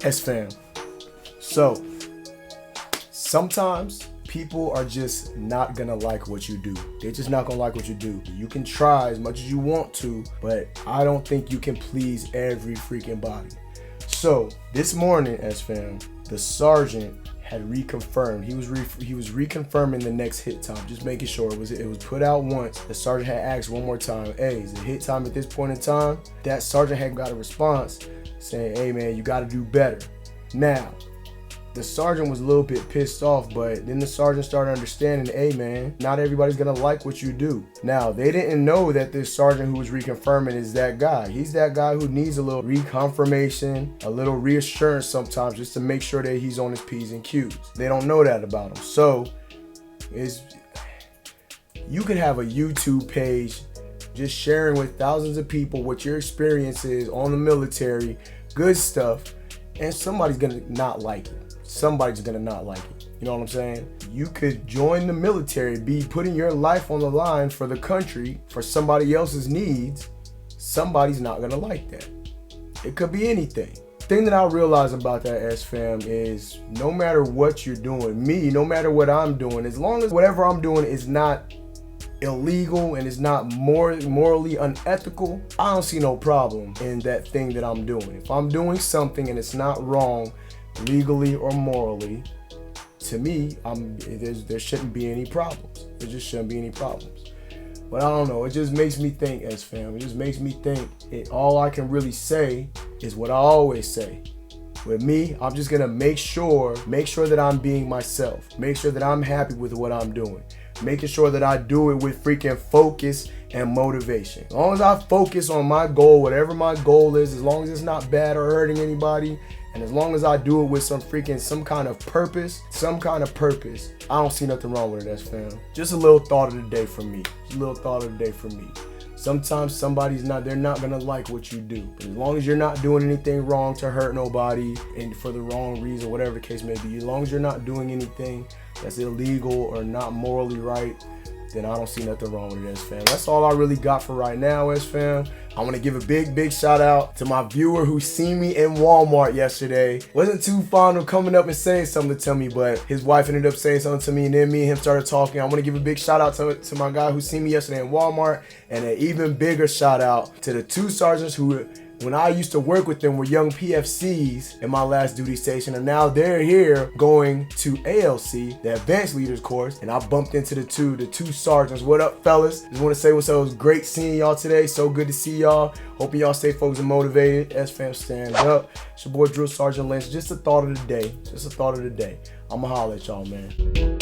S-Fam. So, sometimes people are just not gonna like what you do. They're just not gonna like what you do. You can try as much as you want to, but I don't think you can please every freaking body. So, this morning, S-Fam, the sergeant had reconfirmed. He was reconfirming the next hit time, just making sure it was put out once. The sergeant had asked one more time, hey, is it hit time at this point in time? That sergeant had got a response saying, hey man, you gotta do better. Now, the sergeant was a little bit pissed off, but then the sergeant started understanding, hey man, not everybody's gonna like what you do. Now, they didn't know that this sergeant who was reconfirming is that guy. He's that guy who needs a little reconfirmation, a little reassurance sometimes, just to make sure that he's on his P's and Q's. They don't know that about him. So, you could have a YouTube page just sharing with thousands of people what your experience is on the military, good stuff, and somebody's gonna not like it. Somebody's gonna not like it. You know what I'm saying? You could join the military, be putting your life on the line for the country, for somebody else's needs. Somebody's not gonna like that. It could be anything. The thing that I realize about that, S-Fam, is no matter what you're doing, no matter what I'm doing, as long as whatever I'm doing is not illegal and is not morally unethical, I don't see no problem in that thing that I'm doing. If I'm doing something and it's not wrong legally or morally, to me, there shouldn't be any problems. There just shouldn't be any problems. But I don't know, it just makes me think, S-Fam, it just makes me think all I can really say is what I always say. With me, I'm just gonna make sure that I'm being myself. Make sure that I'm happy with what I'm doing. Making sure that I do it with freaking focus and motivation. As long as I focus on my goal, whatever my goal is, as long as it's not bad or hurting anybody, and as long as I do it with some kind of purpose, I don't see nothing wrong with it, S-Fam. Just a little thought of the day from me. Sometimes they're not gonna like what you do. But as long as you're not doing anything wrong to hurt nobody and for the wrong reason, whatever the case may be, as long as you're not doing anything that's illegal or not morally right, then I don't see nothing wrong with it, S-Fam. That's all I really got for right now, S-Fam. I want to give a big shout out to my viewer who seen me in Walmart yesterday. Wasn't too fond of coming up and saying something to me, but his wife ended up saying something to me, and then me and him started talking. I want to give a big shout out to my guy who seen me yesterday in Walmart, and an even bigger shout out to the two sergeants who, when I used to work with them, were young PFCs in my last duty station, and now they're here going to ALC, the Advanced Leaders course, and I bumped into the two sergeants. What up, fellas? Just want to say what's up. It was great seeing y'all today. So good to see y'all. Hoping y'all stay focused and motivated. S-Fam, stand up. It's your boy Drill Sergeant Lynch. Just a thought of the day. I'ma holler at y'all, man.